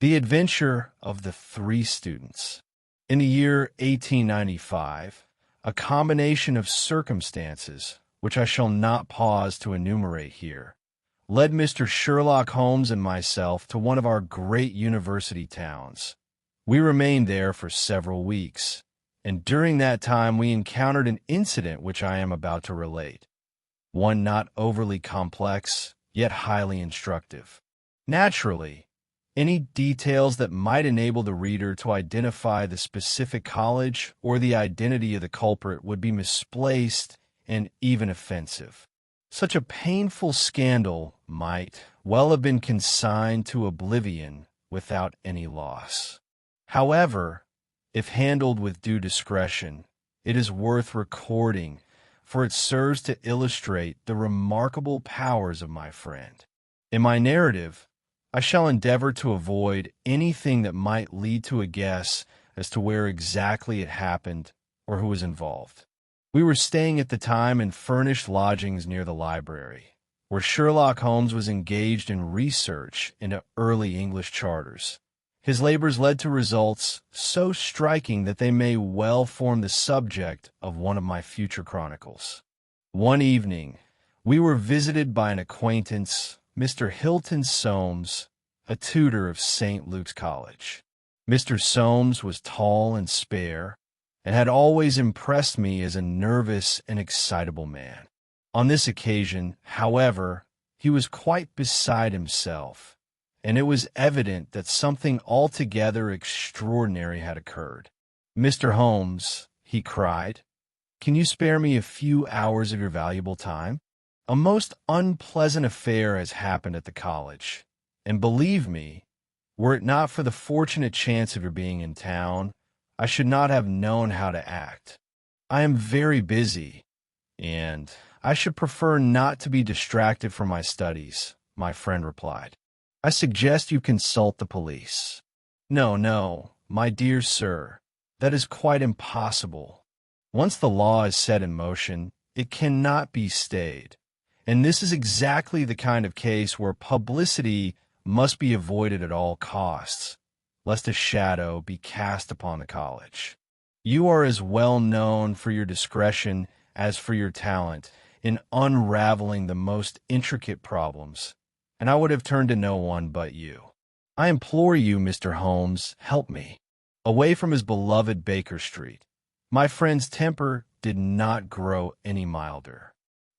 The Adventure of the Three Students. In the year 1895, a combination of circumstances, which I shall not pause to enumerate here, led Mr. Sherlock Holmes and myself to one of our great university towns. We remained there for several weeks, and during that time we encountered an incident which I am about to relate, one not overly complex, yet highly instructive. Naturally, any details that might enable the reader to identify the specific college or the identity of the culprit would be misplaced and even offensive. Such a painful scandal might well have been consigned to oblivion without any loss. However, if handled with due discretion, it is worth recording, for it serves to illustrate the remarkable powers of my friend. In my narrative, I shall endeavor to avoid anything that might lead to a guess as to where exactly it happened or who was involved. We were staying at the time in furnished lodgings near the library, where Sherlock Holmes was engaged in research into early English charters. His labors led to results so striking that they may well form the subject of one of my future chronicles. One evening, we were visited by an acquaintance, Mr. Hilton Soames, a tutor of St. Luke's College. Mr. Soames was tall and spare, and had always impressed me as a nervous and excitable man. On this occasion, however, he was quite beside himself, and it was evident that something altogether extraordinary had occurred. "Mr. Holmes," he cried, "can you spare me a few hours of your valuable time? A most unpleasant affair has happened at the college, and believe me, were it not for the fortunate chance of your being in town, I should not have known how to act. I am very busy, and I should prefer not to be distracted from my studies," my friend replied. "I suggest you consult the police." "No, no, my dear sir, that is quite impossible. Once the law is set in motion, it cannot be stayed. And this is exactly the kind of case where publicity must be avoided at all costs, lest a shadow be cast upon the college. You are as well known for your discretion as for your talent in unraveling the most intricate problems, and I would have turned to no one but you. I implore you, Mr. Holmes, help me." Away from his beloved Baker Street, my friend's temper did not grow any milder.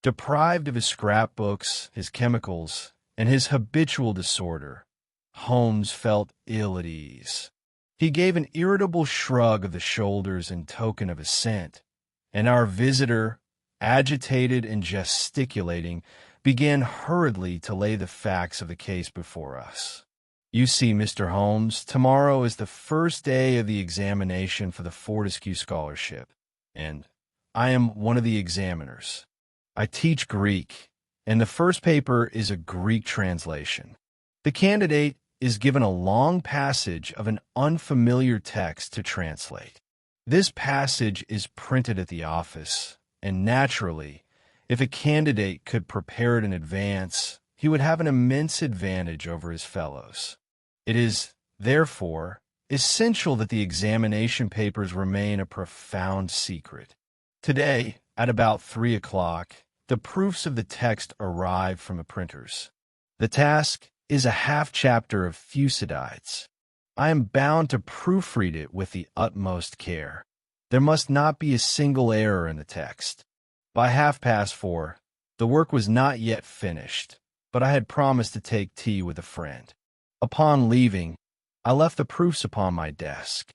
Deprived of his scrapbooks, his chemicals, and his habitual disorder, Holmes felt ill at ease. He gave an irritable shrug of the shoulders in token of assent, and our visitor, agitated and gesticulating, began hurriedly to lay the facts of the case before us. "You see, Mr. Holmes, tomorrow is the first day of the examination for the Fortescue Scholarship, and I am one of the examiners. I teach Greek, and the first paper is a Greek translation. The candidate is given a long passage of an unfamiliar text to translate. This passage is printed at the office, and naturally, if a candidate could prepare it in advance, he would have an immense advantage over his fellows. It is, therefore, essential that the examination papers remain a profound secret. Today, at about 3 o'clock, the proofs of the text arrived from the printers. The task is a half-chapter of Thucydides. I am bound to proofread it with the utmost care. There must not be a single error in the text. By 4:30, the work was not yet finished, but I had promised to take tea with a friend. Upon leaving, I left the proofs upon my desk.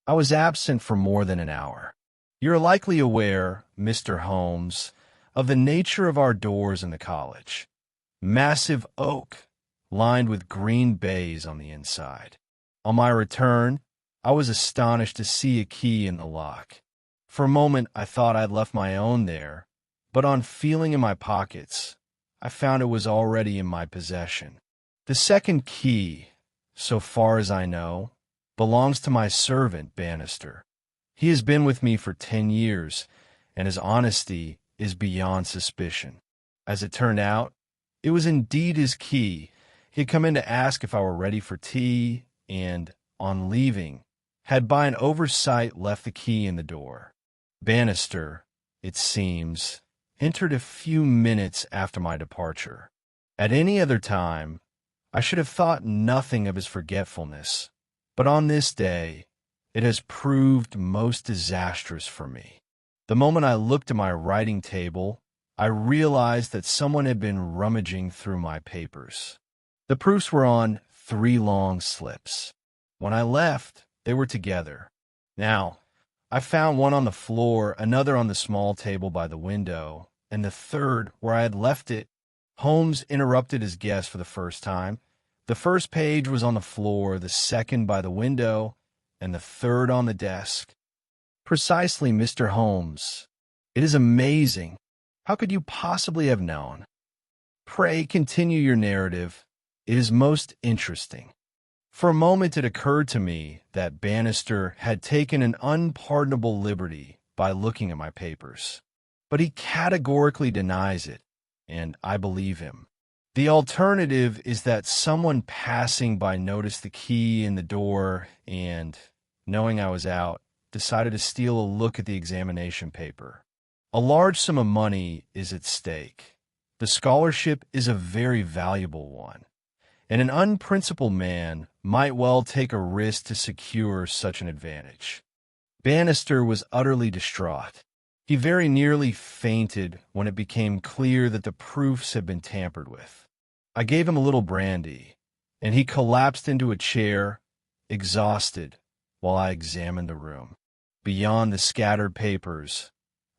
I was absent for more than an hour. You're likely aware, Mr. Holmes, of the nature of our doors in the college. Massive oak, lined with green baize on the inside. On my return, I was astonished to see a key in the lock. For a moment, I thought I'd left my own there, but on feeling in my pockets, I found it was already in my possession. The second key, so far as I know, belongs to my servant, Bannister. He has been with me for 10 years, and his honesty is beyond suspicion. As it turned out, it was indeed his key. He had come in to ask if I were ready for tea, and, on leaving, had by an oversight left the key in the door. Bannister, it seems, entered a few minutes after my departure. At any other time, I should have thought nothing of his forgetfulness, but on this day, it has proved most disastrous for me. The moment I looked at my writing table, I realized that someone had been rummaging through my papers. The proofs were on 3 long slips. When I left, they were together. Now, I found one on the floor, another on the small table by the window, and the third where I had left it. Holmes interrupted his guest for the first time. The first page was on the floor, the second by the window, and the third on the desk. Precisely, Mr. Holmes. It is amazing. How could you possibly have known? Pray continue your narrative. It is most interesting. For a moment it occurred to me that Bannister had taken an unpardonable liberty by looking at my papers. But he categorically denies it, and I believe him. The alternative is that someone passing by noticed the key in the door and, knowing I was out, decided to steal a look at the examination paper. A large sum of money is at stake. The scholarship is a very valuable one, and an unprincipled man might well take a risk to secure such an advantage. Bannister was utterly distraught. He very nearly fainted when it became clear that the proofs had been tampered with. I gave him a little brandy, and he collapsed into a chair, exhausted, while I examined the room. Beyond the scattered papers,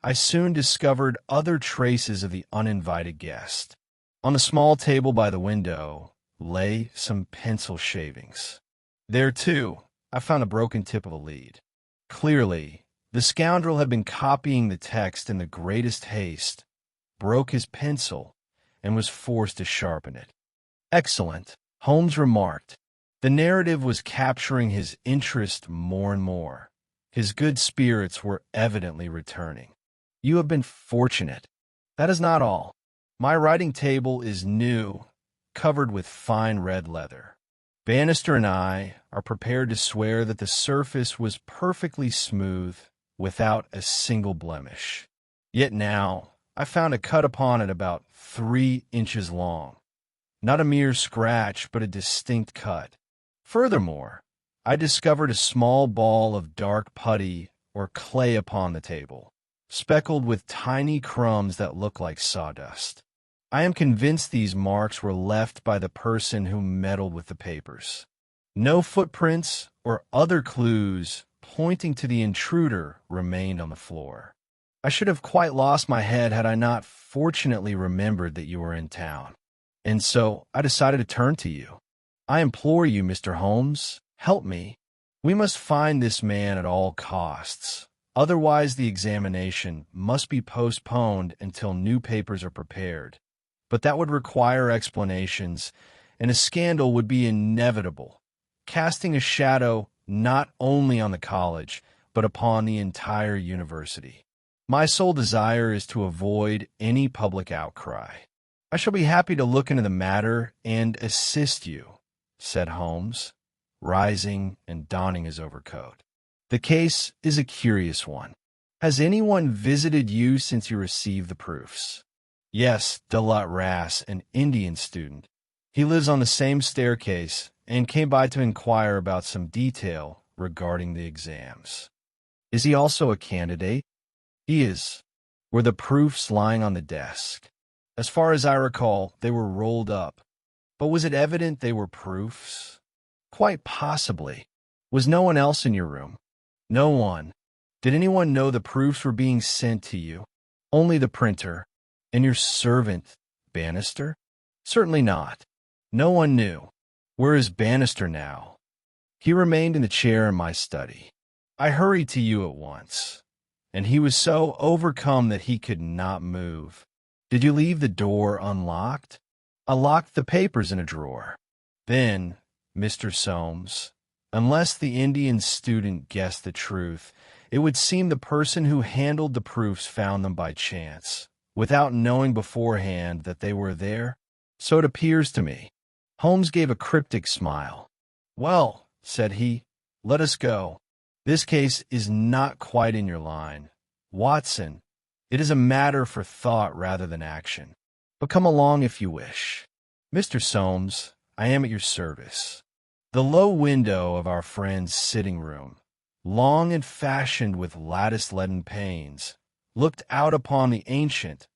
I soon discovered other traces of the uninvited guest. On the small table by the window lay some pencil shavings. There, too, I found a broken tip of a lead. Clearly, the scoundrel had been copying the text in the greatest haste, broke his pencil, and was forced to sharpen it. Excellent, Holmes remarked. The narrative was capturing his interest more and more. His good spirits were evidently returning. You have been fortunate. That is not all. My writing table is new, covered with fine red leather. Bannister and I are prepared to swear that the surface was perfectly smooth, without a single blemish. Yet now, I found a cut upon it about 3 inches long. Not a mere scratch, but a distinct cut. Furthermore, I discovered a small ball of dark putty or clay upon the table, speckled with tiny crumbs that look like sawdust. I am convinced these marks were left by the person who meddled with the papers. No footprints or other clues pointing to the intruder remained on the floor. I should have quite lost my head had I not fortunately remembered that you were in town, and so I decided to turn to you. I implore you, Mr. Holmes, help me. We must find this man at all costs. Otherwise, the examination must be postponed until new papers are prepared. But that would require explanations, and a scandal would be inevitable, casting a shadow not only on the college, but upon the entire university. My sole desire is to avoid any public outcry. I shall be happy to look into the matter and assist you, said Holmes, rising and donning his overcoat. The case is a curious one. Has anyone visited you since you received the proofs? Yes, Daulat Ras, an Indian student. He lives on the same staircase and came by to inquire about some detail regarding the exams. Is he also a candidate? He is. Were the proofs lying on the desk? As far as I recall, they were rolled up. But was it evident they were proofs? Quite possibly. Was no one else in your room? No one. Did anyone know the proofs were being sent to you? Only the printer. And your servant, Bannister? Certainly not. No one knew. Where is Bannister now? He remained in the chair in my study. I hurried to you at once, and he was so overcome that he could not move. Did you leave the door unlocked? I locked the papers in a drawer. Then, Mr. Soames, unless the Indian student guessed the truth, it would seem the person who handled the proofs found them by chance, without knowing beforehand that they were there. So it appears to me. Holmes gave a cryptic smile. Well, said he. "Let us go. This case is not quite in your line. Watson, it is a matter for thought rather than action. But come along if you wish." "Mr. Soames, I am at your service." The low window of our friend's sitting room, long and fashioned with lattice leaden panes, looked out upon the ancient,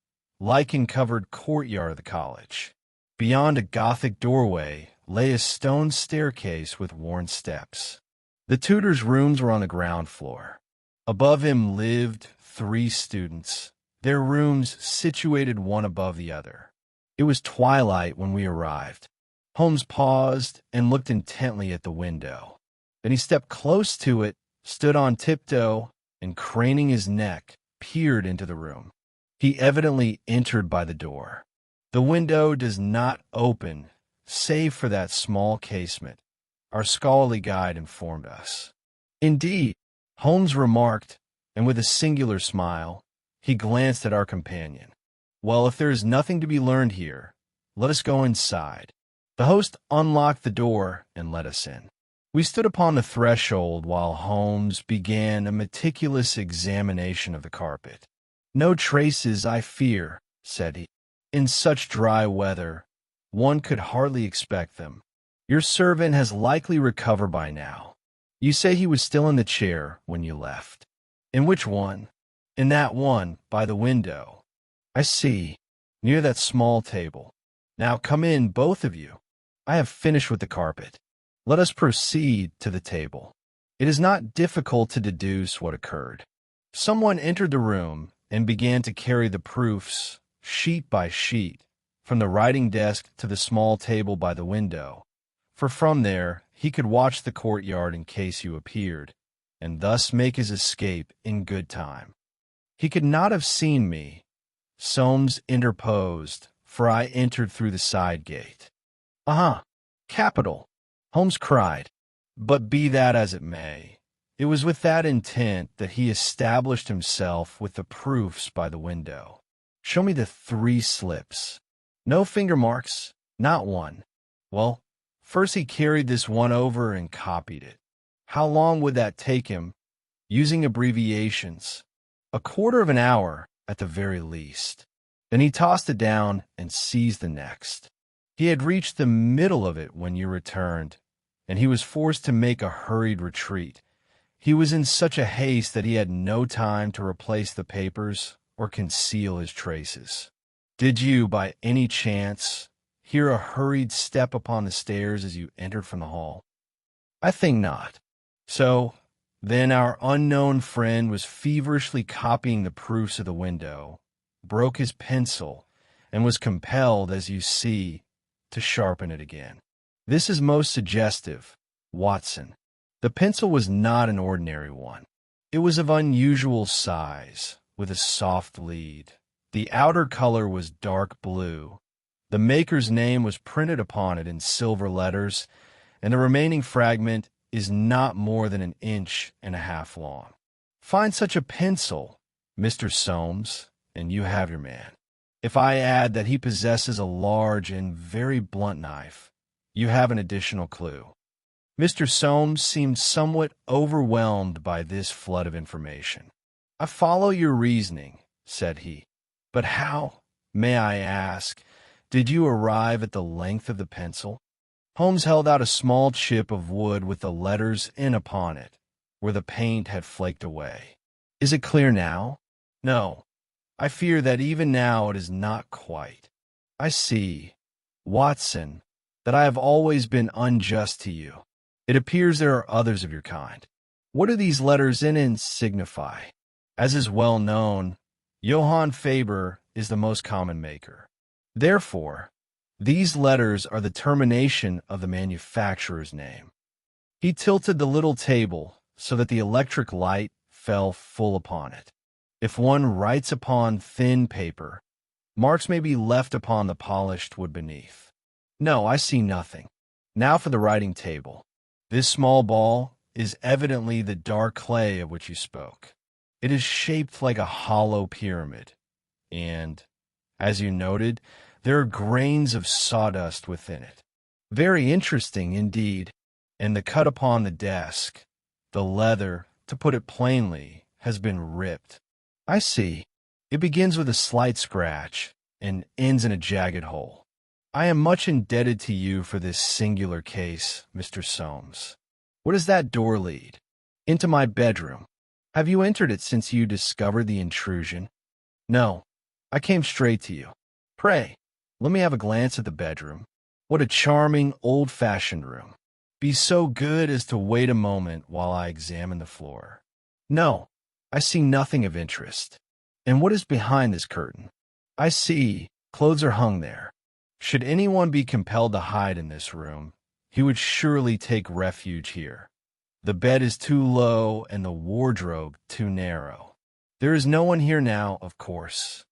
lichen-covered courtyard of the college. Beyond a Gothic doorway lay a stone staircase with worn steps. The tutor's rooms were on the ground floor. Above him lived 3 students, their rooms situated one above the other. It was twilight when we arrived. Holmes paused and looked intently at the window. Then he stepped close to it, stood on tiptoe, and craning his neck, peered into the room. He evidently entered by the door. The window does not open, save for that small casement, our scholarly guide informed us. "Indeed," Holmes remarked, and with a singular smile, he glanced at our companion. "Well, if there is nothing to be learned here, let us go inside." The host unlocked the door and let us in. We stood upon the threshold while Holmes began a meticulous examination of the carpet. "No traces, I fear," said he. "In such dry weather, one could hardly expect them. Your servant has likely recovered by now. You say he was still in the chair when you left." "In which one?" "In that one, by the window." "I see, near that small table. Now come in, both of you. I have finished with the carpet. Let us proceed to the table." It is not difficult to deduce what occurred. Someone entered the room and began to carry the proofs, sheet by sheet, from the writing desk to the small table by the window, for from there he could watch the courtyard in case you appeared, and thus make his escape in good time. He could not have seen me, Soames interposed, for I entered through the side gate. "Aha! Capital!" Holmes cried. But be that as it may, it was with that intent that he established himself with the proofs by the window. "Show me the 3 slips. No finger marks, not one." Well, first he carried this one over and copied it. How long would that take him, using abbreviations? A quarter of an hour, at the very least. Then he tossed it down and seized the next. He had reached the middle of it when you returned, and he was forced to make a hurried retreat. He was in such a haste that he had no time to replace the papers or conceal his traces. Did you, by any chance, hear a hurried step upon the stairs as you entered from the hall? I think not. So, then our unknown friend was feverishly copying the proofs of the window, broke his pencil, and was compelled, as you see, to sharpen it again. This is most suggestive, Watson. The pencil was not an ordinary one. It was of unusual size, with a soft lead. The outer color was dark blue. The maker's name was printed upon it in silver letters, and the remaining fragment is not more than 1.5 inches long. Find such a pencil, Mr. Soames, and you have your man. If I add that he possesses a large and very blunt knife, you have an additional clue. Mr. Soames seemed somewhat overwhelmed by this flood of information. "I follow your reasoning," said he. "But how, may I ask, did you arrive at the length of the pencil?" Holmes held out a small chip of wood with the letters in upon it, where the paint had flaked away. "Is it clear now?" "No. I fear that even now it is not quite. I see, Watson, that I have always been unjust to you. It appears there are others of your kind. What do these letters in signify? As is well known, Johann Faber is the most common maker. Therefore, these letters are the termination of the manufacturer's name." He tilted the little table so that the electric light fell full upon it. "If one writes upon thin paper, marks may be left upon the polished wood beneath. No, I see nothing. Now for the writing table. This small ball is evidently the dark clay of which you spoke. It is shaped like a hollow pyramid, and, as you noted, there are grains of sawdust within it. Very interesting indeed. and the cut upon the desk, the leather, to put it plainly, has been ripped. I see. It begins with a slight scratch and ends in a jagged hole. I am much indebted to you for this singular case, Mr. Soames. Where does that door lead? Into my bedroom. Have you entered it since you discovered the intrusion? No. I came straight to you. Pray, let me have a glance at the bedroom. What a charming, old-fashioned room. Be so good as to wait a moment while I examine the floor. No, I see nothing of interest. And what is behind this curtain? I see, clothes are hung there. Should anyone be compelled to hide in this room, he would surely take refuge here. The bed is too low and the wardrobe too narrow. There is no one here now, of course.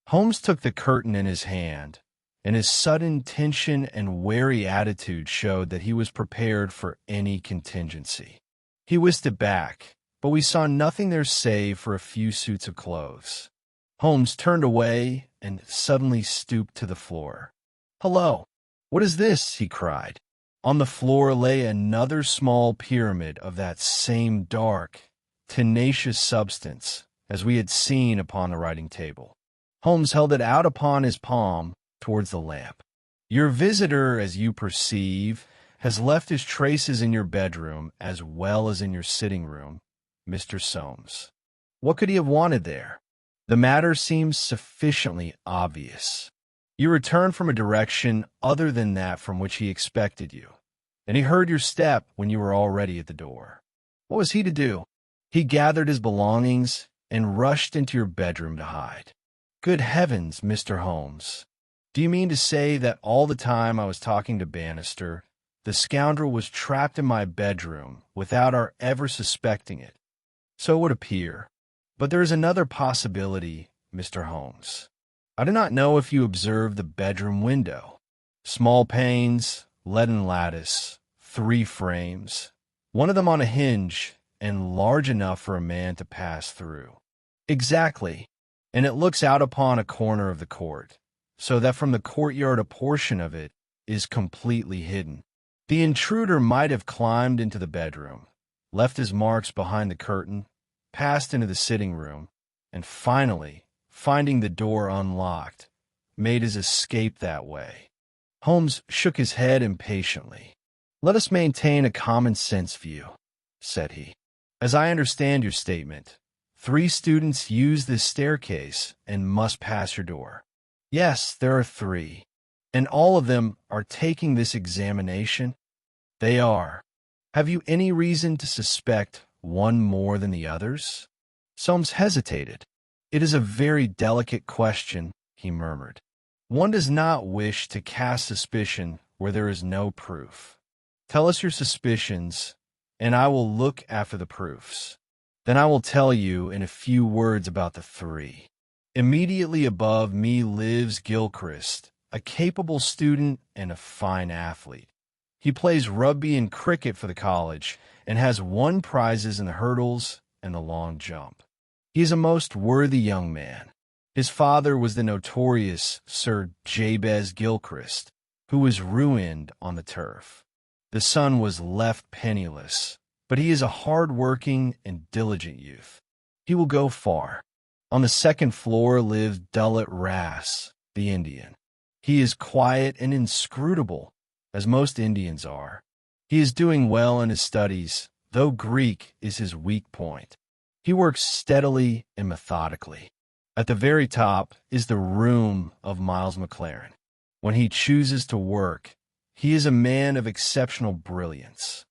Holmes took the curtain in his hand, and his sudden tension and wary attitude showed that he was prepared for any contingency. He whisked it back, but we saw nothing there save for a few suits of clothes. Holmes turned away and suddenly stooped to the floor. "Hello! What is this?" he cried. On the floor lay another small pyramid of that same dark, tenacious substance as we had seen upon the writing table. Holmes held it out upon his palm towards the lamp. "Your visitor, as you perceive, has left his traces in your bedroom as well as in your sitting room, Mr. Soames. What could he have wanted there? The matter seems sufficiently obvious. You returned from a direction other than that from which he expected you, and he heard your step when you were already at the door. What was he to do? He gathered his belongings and rushed into your bedroom to hide. Good heavens, Mr. Holmes! Do you mean to say that all the time I was talking to Bannister, the scoundrel was trapped in my bedroom without our ever suspecting it? So it would appear. But there is another possibility, Mr. Holmes. I do not know if you observed the bedroom window. Small panes, leaden lattice, 3 frames, one of them on a hinge and large enough for a man to pass through. Exactly, and it looks out upon a corner of the court, so that from the courtyard a portion of it is completely hidden. The intruder might have climbed into the bedroom, left his marks behind the curtain, passed into the sitting room, and finally, finding the door unlocked, made his escape that way." Holmes shook his head impatiently. "Let us maintain a common-sense view," said he. "As I understand your statement, 3 students use this staircase and must pass your door." "Yes, there are 3. And all of them are taking this examination?" "They are. Have you any reason to suspect one more than the others?" Soames hesitated. "It is a very delicate question," he murmured. "One does not wish to cast suspicion where there is no proof. Tell us your suspicions, and I will look after the proofs. Then I will tell you in a few words about the 3. Immediately above me lives Gilchrist, a capable student and a fine athlete. He plays rugby and cricket for the college and has won prizes in the hurdles and the long jump. He is a most worthy young man. His father was the notorious Sir Jabez Gilchrist, who was ruined on the turf. The son was left penniless, but he is a hard-working and diligent youth. He will go far. On the 2nd floor lives Daulat Ras, the Indian. He is quiet and inscrutable, as most Indians are. He is doing well in his studies, though Greek is his weak point. He works steadily and methodically. At the very top is the room of Miles McLaren. When he chooses to work, he is a man of exceptional brilliance.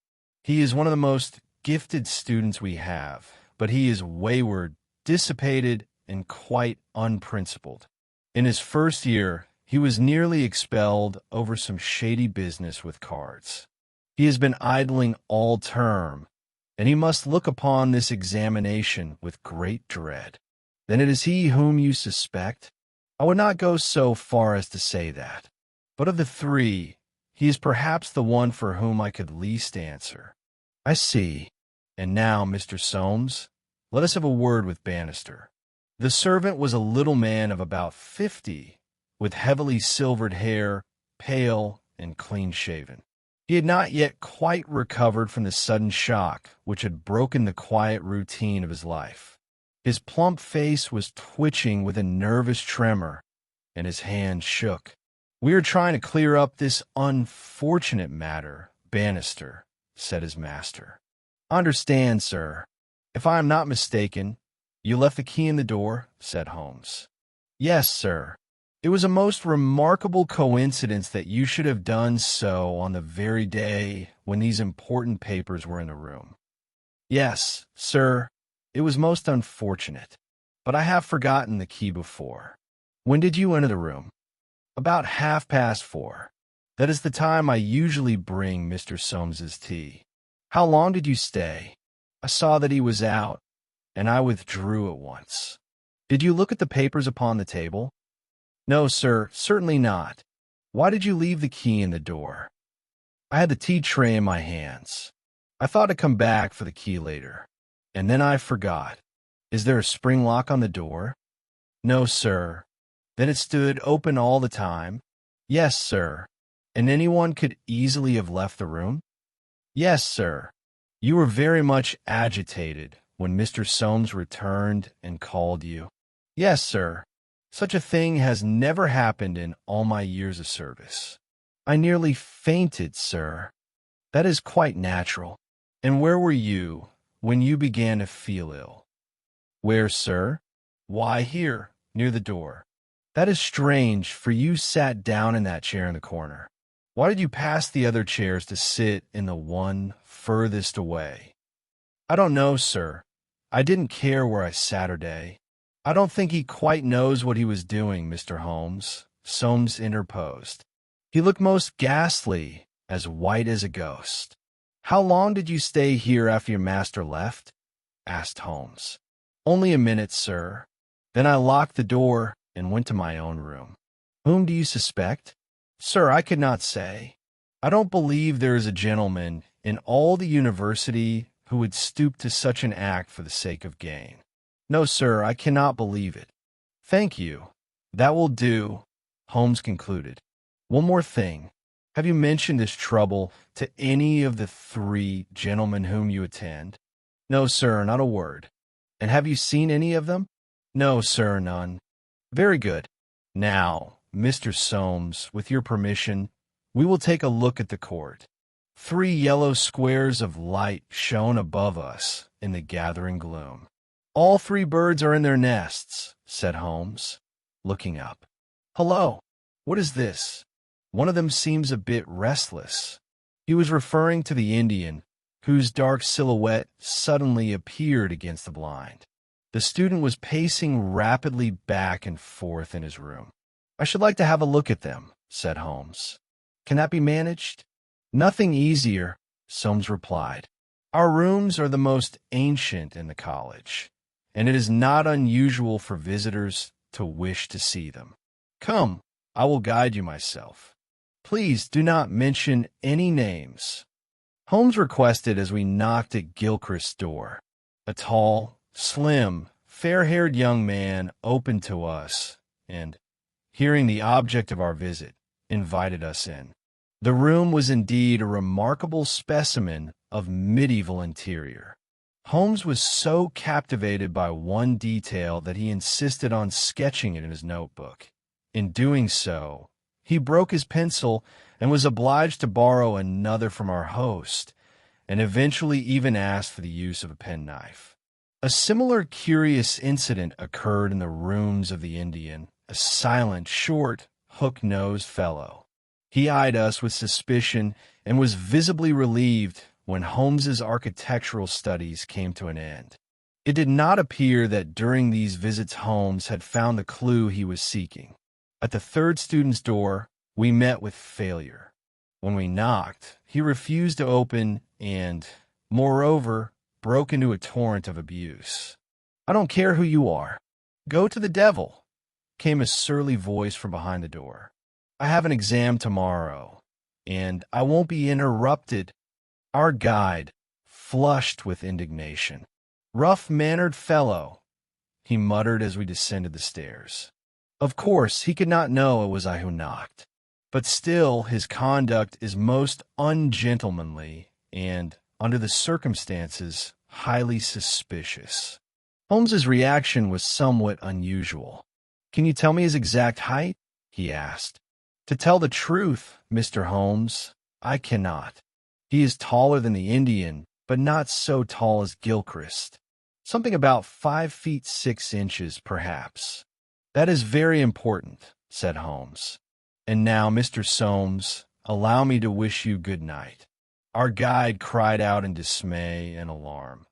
He is one of the most gifted students we have, but he is wayward, dissipated, and quite unprincipled. In his first year, he was nearly expelled over some shady business with cards. He has been idling all term, and he must look upon this examination with great dread. Then it is he whom you suspect? I would not go so far as to say that. But of the 3, he is perhaps the one for whom I could least answer. I see. And now, Mr. Soames, let us have a word with Bannister. The servant was a little man of about 50, with heavily silvered hair, pale and clean-shaven. He had not yet quite recovered from the sudden shock which had broken the quiet routine of his life. His plump face was twitching with a nervous tremor, and his hand shook. "We are trying to clear up this unfortunate matter, Bannister," said his master. "Understand, sir. If I am not mistaken, you left the key in the door," said Holmes. "Yes, sir. It was a most remarkable coincidence that you should have done so on the very day when these important papers were in the room." "Yes, sir, it was most unfortunate, but I have forgotten the key before." "When did you enter the room?" "About 4:30. That is the time I usually bring Mr. Soames's tea." "How long did you stay?" "I saw that he was out, and I withdrew at once." "Did you look at the papers upon the table?" "No, sir, certainly not." "Why did you leave the key in the door?" "I had the tea tray in my hands. I thought to come back for the key later, and then I forgot." "Is there a spring lock on the door?" "No, sir." "Then it stood open all the time?" "Yes, sir." "And anyone could easily have left the room?" "Yes, sir." "You were very much agitated when Mr. Soames returned and called you?" "Yes, sir. Such a thing has never happened in all my years of service." "I nearly fainted, sir." "That is quite natural." "And where were you when you began to feel ill?" "Where, sir?" "Why, here, near the door." "That is strange, for you sat down in that chair in the corner. Why did you pass the other chairs to sit in the one furthest away?" "I don't know, sir. I didn't care where I sat or day." "I don't think he quite knows what he was doing, Mr. Holmes," Soames interposed. "He looked most ghastly, as white as a ghost." "How long did you stay here after your master left?" asked Holmes. "Only a minute, sir. Then I locked the door and went to my own room." "Whom do you suspect?" "Sir, I could not say. I don't believe there is a gentleman in all the university who would stoop to such an act for the sake of gain." "No, sir, I cannot believe it." "Thank you. That will do," Holmes concluded. "One more thing. Have you mentioned this trouble to any of the 3 gentlemen whom you attend?" "No, sir, not a word." "And have you seen any of them?" "No, sir, none." "Very good. Now, Mr. Soames, with your permission, we will take a look at the court." 3 yellow squares of light shone above us in the gathering gloom. "All 3 birds are in their nests," said Holmes, looking up. "Hello! What is this? One of them seems a bit restless." He was referring to the Indian, whose dark silhouette suddenly appeared against the blind. The student was pacing rapidly back and forth in his room. "I should like to have a look at them," said Holmes. "Can that be managed?" "Nothing easier," Soames replied. "Our rooms are the most ancient in the college, and it is not unusual for visitors to wish to see them. Come, I will guide you myself. Please do not mention any names." Holmes requested as we knocked at Gilchrist's door. A tall, slim, fair-haired young man opened to us and, hearing the object of our visit, invited us in. The room was indeed a remarkable specimen of medieval interior. Holmes was so captivated by one detail that he insisted on sketching it in his notebook. In doing so, he broke his pencil and was obliged to borrow another from our host, and eventually even asked for the use of a penknife. A similar curious incident occurred in the rooms of the Indian, a silent, short, hook-nosed fellow. He eyed us with suspicion and was visibly relieved when Holmes's architectural studies came to an end. It did not appear that during these visits Holmes had found the clue he was seeking. At the 3rd student's door, we met with failure. When we knocked, he refused to open and, moreover, broke into a torrent of abuse. "I don't care who you are. Go to the devil," came a surly voice from behind the door. "I have an exam tomorrow, and I won't be interrupted." Our guide flushed with indignation. "Rough-mannered fellow," he muttered as we descended the stairs. Of course, he could not know it was I who knocked. but still his conduct is most ungentlemanly and, under the circumstances, highly suspicious." Holmes's reaction was somewhat unusual. "Can you tell me his exact height?" he asked. "To tell the truth, Mr. Holmes, I cannot. He is taller than the Indian, but not so tall as Gilchrist. Something about 5 feet 6 inches, perhaps." "That is very important," said Holmes. "And now, Mr. Soames, allow me to wish you good night." Our guide cried out in dismay and alarm.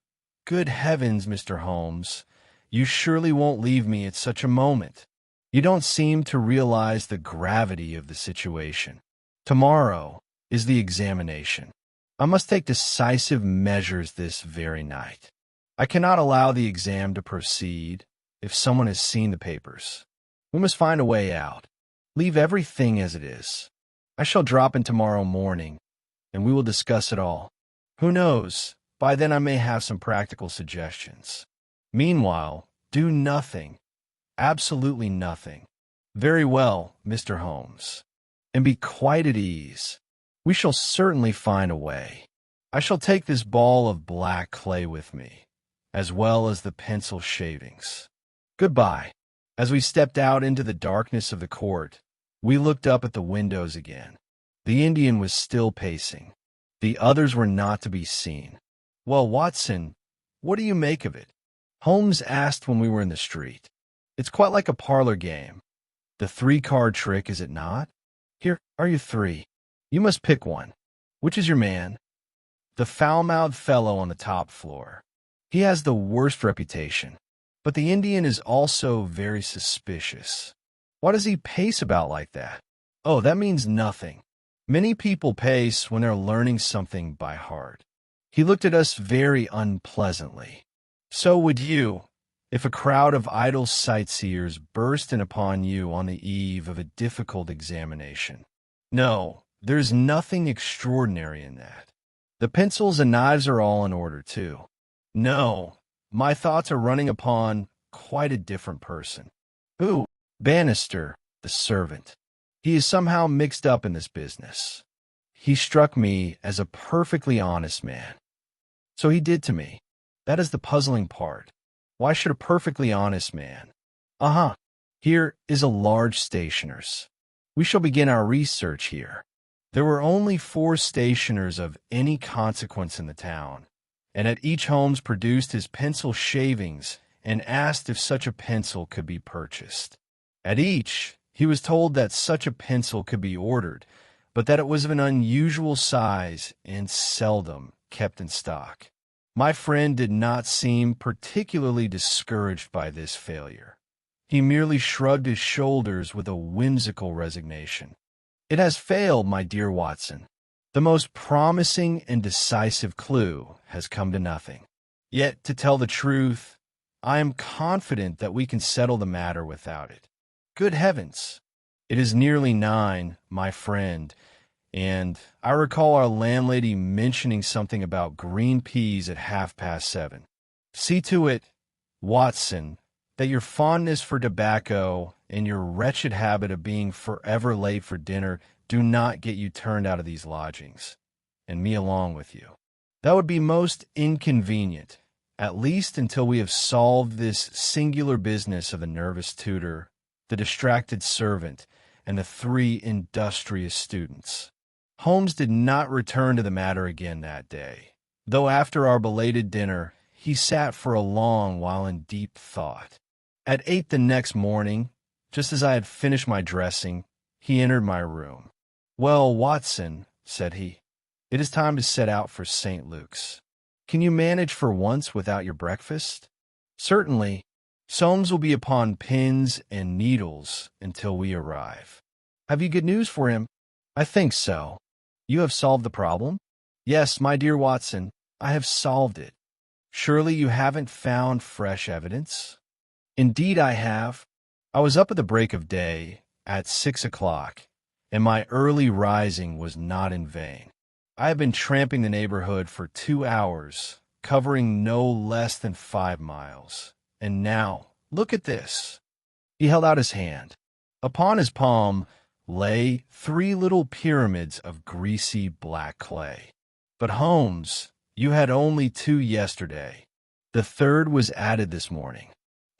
"Good heavens, Mr. Holmes, you surely won't leave me at such a moment. You don't seem to realize the gravity of the situation. Tomorrow is the examination. I must take decisive measures this very night. I cannot allow the exam to proceed if someone has seen the papers. We must find a way out. Leave everything as it is. I shall drop in tomorrow morning, and we will discuss it all. Who knows? By then I may have some practical suggestions. Meanwhile, do nothing. Absolutely nothing. Very well, Mr. Holmes. And be quite at ease. We shall certainly find a way. I shall take this ball of black clay with me, as well as the pencil shavings. Goodbye." As we stepped out into the darkness of the court, we looked up at the windows again. The Indian was still pacing. The others were not to be seen. "Well, Watson, what do you make of it?" Holmes asked when we were in the street. "It's quite like a parlor game. The 3-card trick, is it not? Here are your 3. You must pick one. Which is your man?" "The foul-mouthed fellow on the top floor. He has the worst reputation. But the Indian is also very suspicious." "Why does he pace about like that?" "Oh, that means nothing. Many people pace when they're learning something by heart." He looked at us very unpleasantly. "So would you, if a crowd of idle sightseers burst in upon you on the eve of a difficult examination. No, there's nothing extraordinary in that. The pencils and knives are all in order, too. No, my thoughts are running upon quite a different person." "Who?" "Bannister, the servant. He is somehow mixed up in this business. He struck me as a perfectly honest man. So he did to me. That is the puzzling part. Why should a perfectly honest man? Here is a large stationer's. We shall begin our research here." There were only 4 stationers of any consequence in the town, and at each Holmes produced his pencil shavings and asked if such a pencil could be purchased. At each, he was told that such a pencil could be ordered, but that it was of an unusual size and seldom kept in stock. My friend did not seem particularly discouraged by this failure. He merely shrugged his shoulders with a whimsical resignation. "It has failed, my dear Watson. The most promising and decisive clue has come to nothing. Yet, to tell the truth, I am confident that we can settle the matter without it. Good heavens! It is nearly 9, my friend, and I recall our landlady mentioning something about green peas at 7:30. See to it, Watson, that your fondness for tobacco and your wretched habit of being forever late for dinner do not get you turned out of these lodgings, and me along with you. That would be most inconvenient, at least until we have solved this singular business of the nervous tutor, the distracted servant, and the 3 industrious students." Holmes did not return to the matter again that day, though after our belated dinner, he sat for a long while in deep thought. At 8 the next morning, just as I had finished my dressing, he entered my room. "Well, Watson," said he, "it is time to set out for St. Luke's. Can you manage for once without your breakfast?" "Certainly. Soames will be upon pins and needles until we arrive." "Have you good news for him?" "I think so." "You have solved the problem?" "Yes, my dear Watson, I have solved it." "Surely you haven't found fresh evidence?" "Indeed I have. I was up at the break of day, at 6 o'clock, and my early rising was not in vain. I have been tramping the neighborhood for 2 hours, covering no less than 5 miles. And now, look at this." He held out his hand. Upon his palm lay 3 little pyramids of greasy black clay. But Holmes, you had only 2 yesterday. The third was added this morning.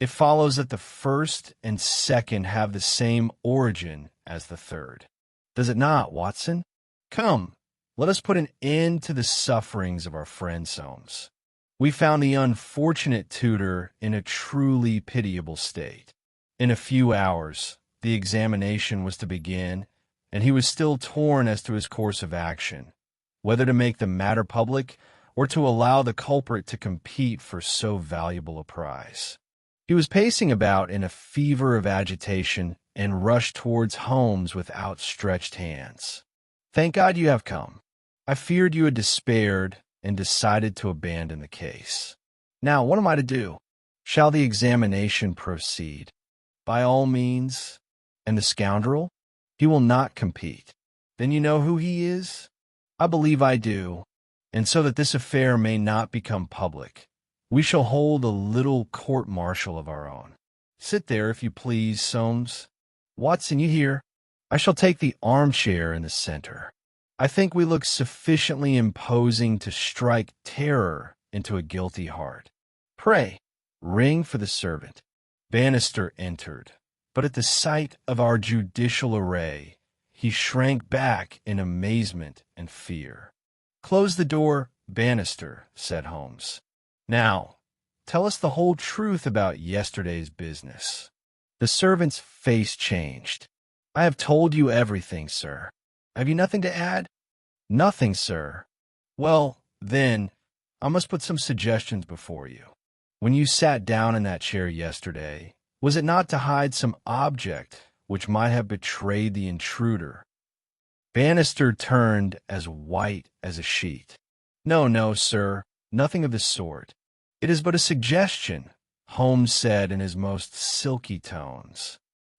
It follows that the first and second have the same origin as the third. Does it not, Watson? Come, let us put an end to the sufferings of our friend Soames. We found the unfortunate tutor in a truly pitiable state. In a few hours, the examination was to begin, and he was still torn as to his course of action, whether to make the matter public or to allow the culprit to compete for so valuable a prize. He was pacing about in a fever of agitation and rushed towards Holmes with outstretched hands. "Thank God you have come. I feared you had despaired and decided to abandon the case. Now, what am I to do? Shall the examination proceed?" "By all means." "And the scoundrel?" "He will not compete." "Then you know who he is?" "I believe I do. And so that this affair may not become public, we shall hold a little court-martial of our own. Sit there, if you please, Soames. Watson, you hear? I shall take the armchair in the center. I think we look sufficiently imposing to strike terror into a guilty heart. Pray, ring for the servant." Bannister entered, but at the sight of our judicial array, he shrank back in amazement and fear. "Close the door, Bannister," said Holmes. "Now, tell us the whole truth about yesterday's business." The servant's face changed. "I have told you everything, sir. Have you nothing to add?" "Nothing, sir." "Well, then, I must put some suggestions before you. When you sat down in that chair yesterday, was it not to hide some object which might have betrayed the intruder?" Bannister turned as white as a sheet. "No, no, sir, nothing of the sort. It is but a suggestion," Holmes said in his most silky tones.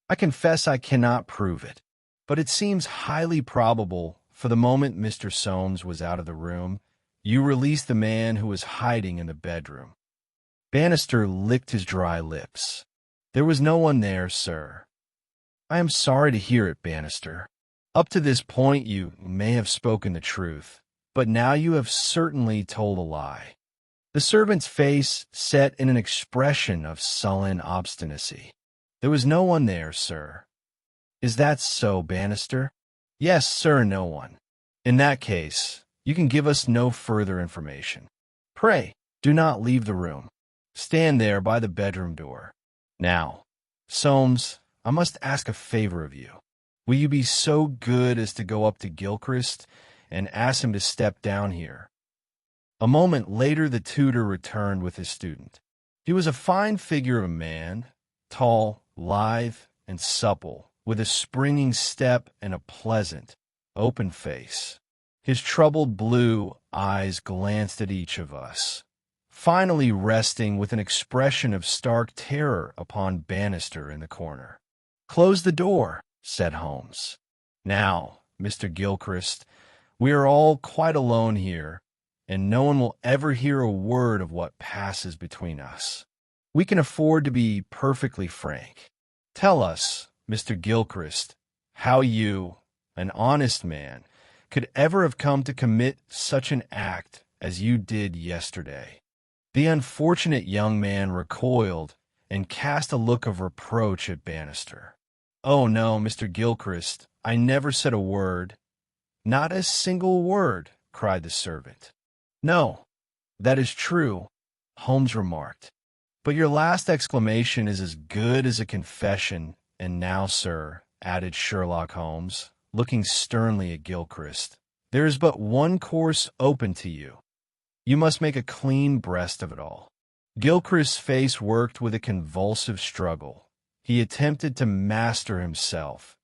"I confess I cannot prove it, but it seems highly probable, for the moment Mr. Soames was out of the room, you released the man who was hiding in the bedroom." Bannister licked his dry lips. "There was no one there, sir." "I am sorry to hear it, Bannister. Up to this point you may have spoken the truth, but now you have certainly told a lie." The servant's face set in an expression of sullen obstinacy. "There was no one there, sir." "Is that so, Bannister?" "Yes, sir, no one." "In that case, you can give us no further information. Pray, do not leave the room. Stand there by the bedroom door. Now, Soames, I must ask a favor of you. Will you be so good as to go up to Gilchrist and ask him to step down here?" A moment later the tutor returned with his student. He was a fine figure of a man, tall, lithe, and supple, with a springing step and a pleasant, open face. His troubled blue eyes glanced at each of us, finally resting with an expression of stark terror upon Bannister in the corner. "Close the door," said Holmes. "Now, Mr. Gilchrist, we are all quite alone here, and no one will ever hear a word of what passes between us. We can afford to be perfectly frank. Tell us, Mr. Gilchrist, how you, an honest man, could ever have come to commit such an act as you did yesterday." The unfortunate young man recoiled and cast a look of reproach at Bannister. "Oh, no, Mr. Gilchrist, I never said a word." "Not a single word," cried the servant. "No, that is true," Holmes remarked. "But your last exclamation is as good as a confession. And now, sir," added Sherlock Holmes, looking sternly at Gilchrist, "there is but one course open to you. You must make a clean breast of it all." Gilchrist's face worked with a convulsive struggle. He attempted to master himself,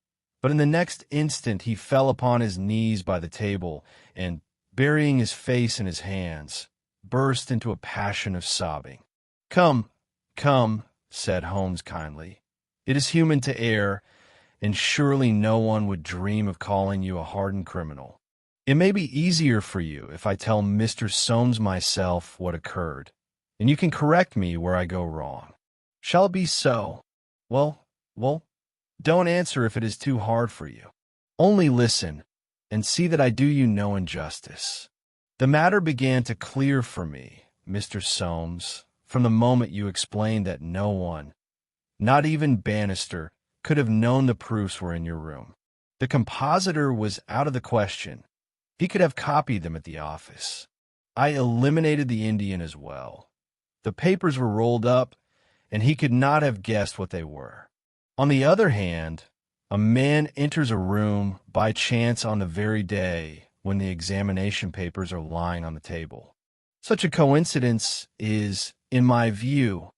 but in the next instant he fell upon his knees by the table and, burying his face in his hands, burst into a passion of sobbing. "Come, come," said Holmes kindly. "It is human to err, and surely no one would dream of calling you a hardened criminal. It may be easier for you if I tell Mr. Soames myself what occurred, and you can correct me where I go wrong. Shall it be so? Well, don't answer if it is too hard for you." Only listen, and see that I do you no injustice. The matter began to clear for me, Mr. Soames, from the moment you explained that no one, not even Bannister, could have known the proofs were in your room. The compositor was out of the question. He could have copied them at the office. I eliminated the Indian as well. The papers were rolled up, and he could not have guessed what they were. On the other hand, a man enters a room by chance on the very day when the examination papers are lying on the table. Such a coincidence is, in my view,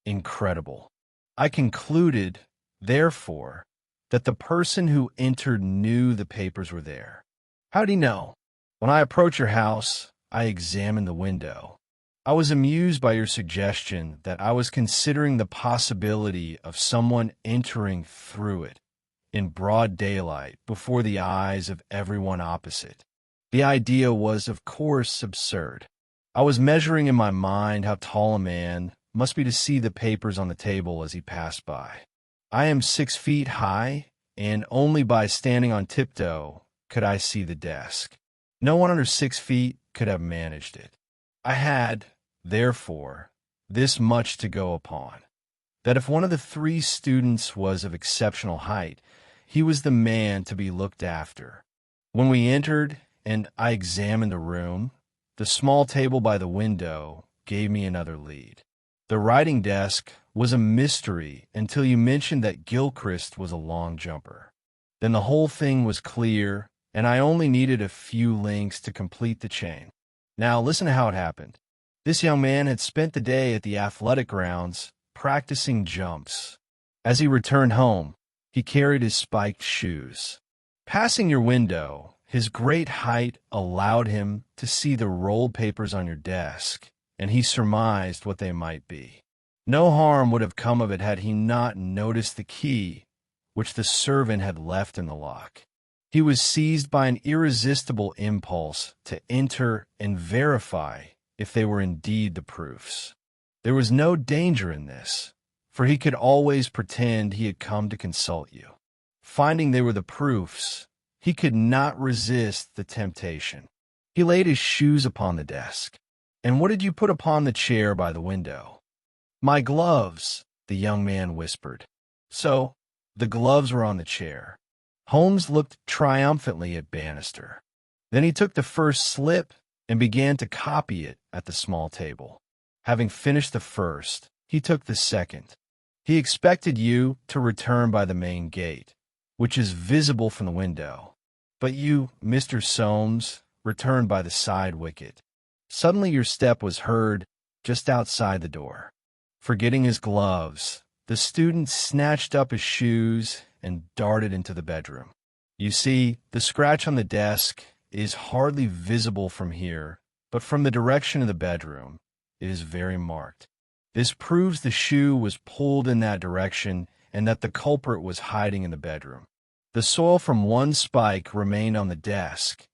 incredible. I concluded, therefore, that the person who entered knew the papers were there. How'd he know? When I approached your house, I examined the window. I was amused by your suggestion that I was considering the possibility of someone entering through it in broad daylight before the eyes of everyone opposite. The idea was, of course, absurd. I was measuring in my mind how tall a man must be to see the papers on the table as he passed by. I am 6 feet high, and only by standing on tiptoe could I see the desk. No one under 6 feet could have managed it. I had, therefore, this much to go upon, that if one of the 3 students was of exceptional height, he was the man to be looked after. When we entered and I examined the room, the small table by the window gave me another lead. The writing desk was a mystery until you mentioned that Gilchrist was a long jumper. Then the whole thing was clear, and I only needed a few links to complete the chain. Now listen to how it happened. This young man had spent the day at the athletic grounds practicing jumps. As he returned home, he carried his spiked shoes. Passing your window, his great height allowed him to see the rolled papers on your desk, and he surmised what they might be. No harm would have come of it had he not noticed the key which the servant had left in the lock. He was seized by an irresistible impulse to enter and verify if they were indeed the proofs. There was no danger in this, for he could always pretend he had come to consult you. Finding they were the proofs, he could not resist the temptation. He laid his shoes upon the desk. And what did you put upon the chair by the window? My gloves, the young man whispered. So, the gloves were on the chair. Holmes looked triumphantly at Bannister. Then he took the first slip and began to copy it at the small table. Having finished the first, he took the second. He expected you to return by the main gate, which is visible from the window. But you, Mr. Soames, returned by the side wicket. Suddenly your step was heard just outside the door. Forgetting his gloves, the student snatched up his shoes and darted into the bedroom. You see, the scratch on the desk is hardly visible from here, but from the direction of the bedroom, it is very marked. This proves the shoe was pulled in that direction and that the culprit was hiding in the bedroom. The soil from one spike remained on the desk,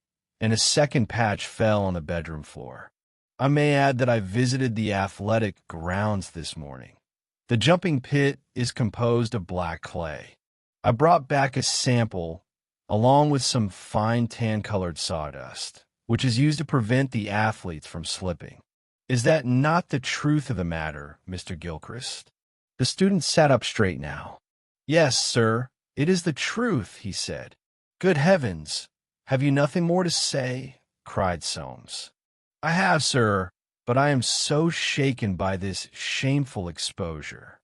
and a second patch fell on the bedroom floor. I may add that I visited the athletic grounds this morning. The jumping pit is composed of black clay. I brought back a sample along with some fine tan-colored sawdust, which is used to prevent the athletes from slipping. Is that not the truth of the matter, Mr. Gilchrist? The student sat up straight now. Yes, sir, it is the truth, he said. Good heavens, have you nothing more to say? Cried Soames. I have, sir, but I am so shaken by this shameful exposure.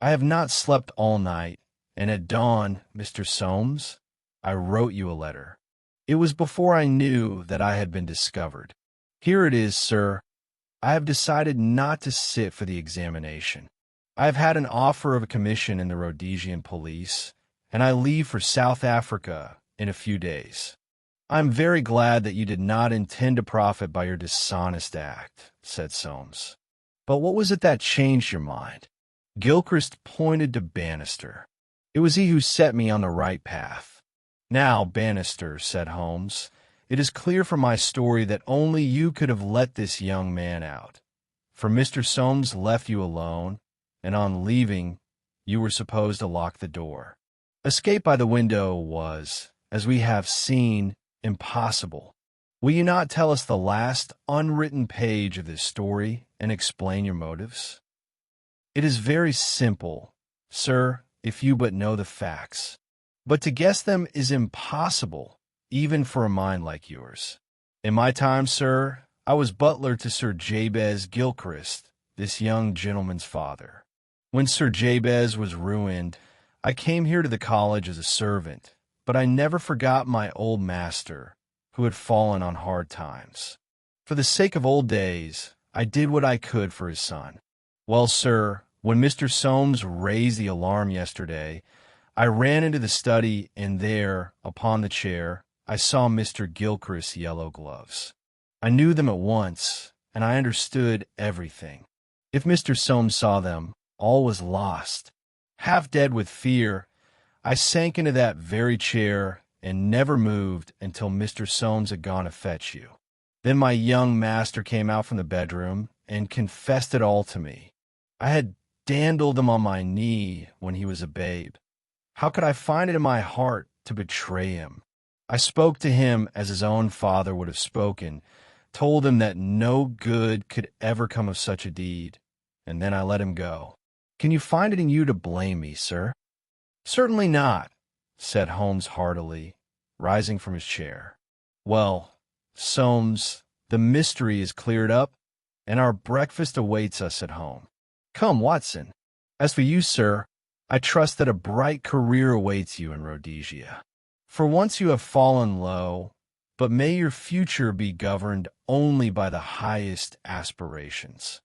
I have not slept all night, and at dawn, Mr. Soames, I wrote you a letter. It was before I knew that I had been discovered. Here it is, sir. I have decided not to sit for the examination. I have had an offer of a commission in the Rhodesian police, and I leave for South Africa in a few days. I am very glad that you did not intend to profit by your dishonest act, said Soames. But what was it that changed your mind? Gilchrist pointed to Bannister. It was he who set me on the right path. Now, Bannister, said Holmes, it is clear from my story that only you could have let this young man out. For Mr. Soames left you alone, and on leaving, you were supposed to lock the door. Escape by the window was, as we have seen, impossible. Will you not tell us the last unwritten page of this story and explain your motives? It is very simple, sir, if you but know the facts. But to guess them is impossible, even for a mind like yours. In my time, sir, I was butler to Sir Jabez Gilchrist, this young gentleman's father. When Sir Jabez was ruined, I came here to the college as a servant, but I never forgot my old master, who had fallen on hard times. For the sake of old days, I did what I could for his son. Well, sir, when Mr. Soames raised the alarm yesterday, I ran into the study, and there, upon the chair, I saw Mr. Gilchrist's yellow gloves. I knew them at once, and I understood everything. If Mr. Soames saw them, all was lost. Half dead with fear, I sank into that very chair and never moved until Mr. Soames had gone to fetch you. Then my young master came out from the bedroom and confessed it all to me. I had dandled him on my knee when he was a babe. How could I find it in my heart to betray him? I spoke to him as his own father would have spoken, told him that no good could ever come of such a deed, and then I let him go. Can you find it in you to blame me, sir? Certainly not, said Holmes heartily, rising from his chair. Well, Soames, the mystery is cleared up, and our breakfast awaits us at home. Come, Watson. As for you, sir, I trust that a bright career awaits you in Rhodesia. For once you have fallen low, but may your future be governed only by the highest aspirations.